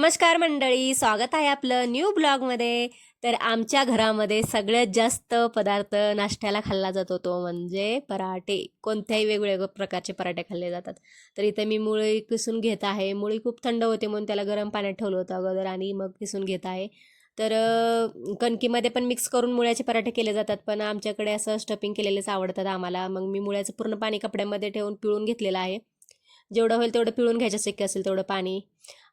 नमस्कार मंडळी, स्वागत आहे आपलं न्यू ब्लॉगमध्ये. तर आमच्या घरामध्ये सगळ्यात जास्त पदार्थ नाश्त्याला खाल्ला जातो तो म्हणजे पराठे. कोणत्याही वेगवेगळ्या प्रकारचे पराठे खाल्ले जातात. तर इथे मी मुळी किसून घेत आहे. मुळी खूप थंड होते म्हणून त्याला गरम पाण्यात ठेवलं होतं अगोदर आणि मग किसून घेत आहे. तर कणकीमध्ये पण मिक्स करून मुळ्याचे पराठे केले जातात, पण आमच्याकडे असं स्टफिंग केलेलेच आवडतात आम्हाला. मग मी मुळ्याचं पूर्ण पाणी कपड्यामध्ये ठेवून पिळून घेतलेलं आहे. जेवढं होईल तेवढं पिळून घ्यायचं, शक्य असेल तेवढं पाणी.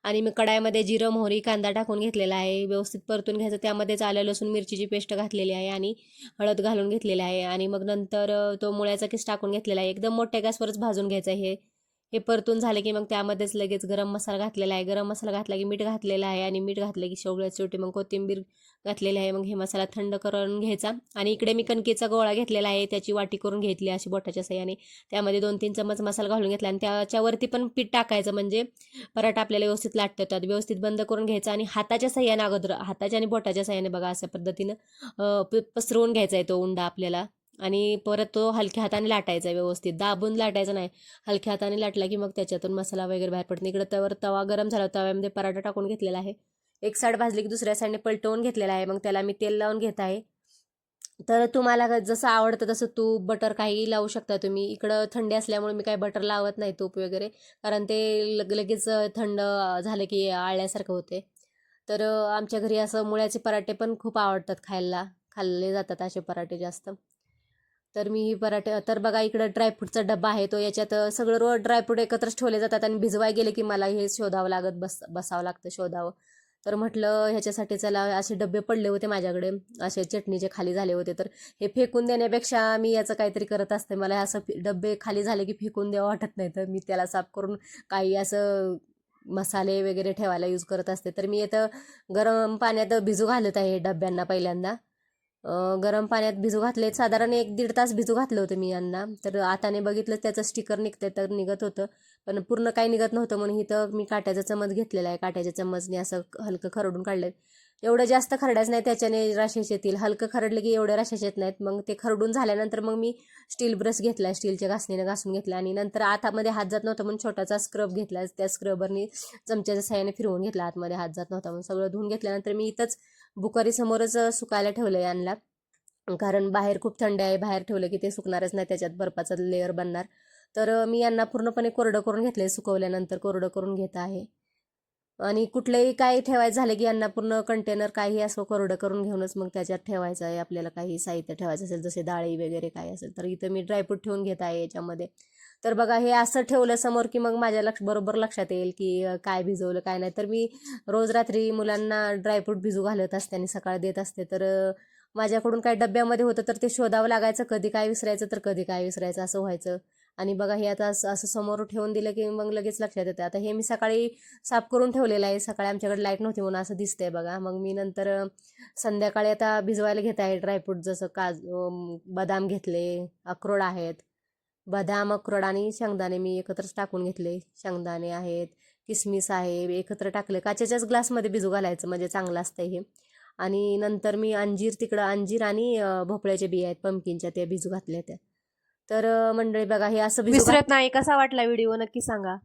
आणि मी कढाईमध्ये जिरं, मोहरी, कांदा टाकून घेतलेला आहे. व्यवस्थित परतून घ्यायचं. त्यामध्येच आलं लसूण मिरचीची पेस्ट घातलेली आहे आणि हळद घालून घेतलेली आहे. आणि मग नंतर तो मुळ्याचा किस टाकून घेतलेला आहे. एकदम मोठ्या गॅसवरच भाजून घ्यायचं हे. हे परतून झाले की मग त्यामध्येच लगेच गरम मसाला घातलेला आहे. गरम मसाला घातला की मीठ घातलेलं आहे आणि मीठ घातलं की शेवग्याची शेवटी मग कोथिंबीर घातलेली आहे. मग हे मसाला थंड करून घ्यायचा. आणि इकडे मी कणकेचा गोळा घेतलेला आहे, त्याची वाटी करून घेतली अशी बोटाच्या साहाय्याने. त्यामध्ये 2-3 चमच मसाला घालून घेतला आणि त्याच्यावरती पण पीठ टाकायचं, म्हणजे पराठा आपल्याला व्यवस्थित लाटता येतात. व्यवस्थित बंद करून घ्यायचा आणि हाताच्या साहाय्याने, अगोदर हाताच्या आणि बोटाच्या साहाय्याने बघा अशा पद्धतीनं पसरवून घ्यायचा आहे तो उंडा आपल्याला. आणि परत तो हलक्या हाताने लाटायचा आहे, व्यवस्थित दाबून लाटायचा नाही. हलक्या हाताने लाटला की मग त्याच्यातून मसाला वगैरे बाहेर पडतो. इकडे त्यावर तवा गरम झाला, तव्यामध्ये पराठा टाकून घेतलेला आहे. एक साईड भाजली की दुसऱ्या साईडने पलटवून घेतलेला आहे. मग त्याला मी तेल लावून घेत आहे. तर तुम्हाला जसं आवडतं तसं तूप, बटर काही लावू शकता तुम्ही. इकडं थंडी असल्यामुळे मी काही बटर लावत नाही, तूप वगैरे, कारण ते लगेच थंड झालं की आळल्यासारखं होते. तर आमच्या घरी असं मुळ्याचे पराठे पण खूप आवडतात खायला, खाल्ले जातात असे पराठे जास्त. तर मी ही पराठे, तर बघा इकडं ड्रायफ्रूटचा डब्बा आहे, तो याच्यात सगळं रोज ड्रायफ्रूट एकत्रच ठेवले जातात आणि भिजवाय गेले की मला हे शोधावं लागत, बसावं लागतं शोधावं. तर म्हटलं ह्याच्यासाठी चला, असे डबे पडले होते माझ्याकडे, असे चटणीचे खाली झाले होते, तर हे फेकून देण्यापेक्षा मी याचं काहीतरी करत असते. मला असं डबे खाली झाले की फेकून द्यावं वाटत नाही, तर मी त्याला साफ करून काही असं मसाले वगैरे ठेवायला यूज करत असते. तर मी इथं गरम पाण्यात भिजू घालत आहे डब्यांना पहिल्यांदा. गरम पाण्यात भिजू घातले, साधारण 1-1.5 तास भिजू घातलं होतं मी यांना. तर आताने बघितलं त्याचं स्टिकर निघतंय, तर निघत होतं, पण पूर्ण काही निघत नव्हतं. म्हणून इथं मी काट्याचा चमच घेतलेला आहे, काट्याच्या चमचने असं हलकं खरडून काढलं. एवढं जास्त खरडायचं नाही, त्याच्याने राशेश येतील. हलकं खरडलं की एवढे राशेश येत नाहीत. मग ते खरडून झाल्यानंतर मग मी स्टील ब्रश घेतला, स्टीलच्या घासणीने घासून घेतला. आणि नंतर आतमध्ये हात जात नव्हता म्हणून छोटासा स्क्रब घेतला, त्या स्क्रबरनी चमच्याच्या साह्याने फिरवून घेतला. आतमध्ये हात जात नव्हता म्हणून सगळं धुवून घेतल्यानंतर मी इथंच बुखारी समोरच सुकायला ठेवलं यांना, कारण बाहेर खूप थंडी आहे. बाहेर ठेवलं की ते सुकणारच नाही, त्याच्यात बर्फाचा लेअर बनणार. तर मी यांना पूर्णपणे कोरडं करून घेतले, सुकवल्यानंतर कोरडं करून घेत आहे. आणि कुठलंही काही ठेवायचं झालं की यांना पूर्ण कंटेनर काही असं कोरडं करून घेऊनच मग त्याच्यात ठेवायचं आहे. आपल्याला काही साहित्य ठेवायचं असेल, जसे डाळी वगैरे काही असेल, तर इथं मी ड्रायफ्रूट ठेवून घेत आहे याच्यामध्ये. तर बघा हे असं ठेवलं समोर की मग माझ्या बरोबर लक्षात येईल की काय भिजवलं काय नाही. तर मी रोज रात्री मुलांना ड्रायफ्रूट भिजू घालत असते आणि सकाळ देत असते. तर माझ्याकडून काय डब्यामध्ये होतं तर ते शोधावं लागायचं, कधी काय विसरायचं तर कधी काय विसरायचं, असं व्हायचं. आणि बघा हे आता असं समोर ठेवून दिलं की मग लगेच लक्षात येतं. आता हे मी सकाळी साफ करून ठेवलेलं आहे, सकाळी आमच्याकडे लाईट नव्हती म्हणून असं दिसतंय बघा. मग मी नंतर संध्याकाळी आता भिजवायला घेत आहे ड्रायफ्रूट, जसं बदाम घेतले, अक्रोड आहेत. बदाम, अक्रोड आणि शेंगदाणे मी एकत्रच टाकून घेतले. शेंगदाणे आहेत, किसमिस आहे, एकत्र टाकले. काचेच्याच ग्लासमध्ये भिजू घालायचं म्हणजे चांगलं असतं हे. आणि नंतर मी तिकडं अंजीर आणि भोपळ्याच्या बिया आहेत पंपकिनच्या, त्या भिजू घातल्या त्या. तर मंडळी बघा हे असं विसरत नाही. कसा वाटला व्हिडिओ नक्की सांगा.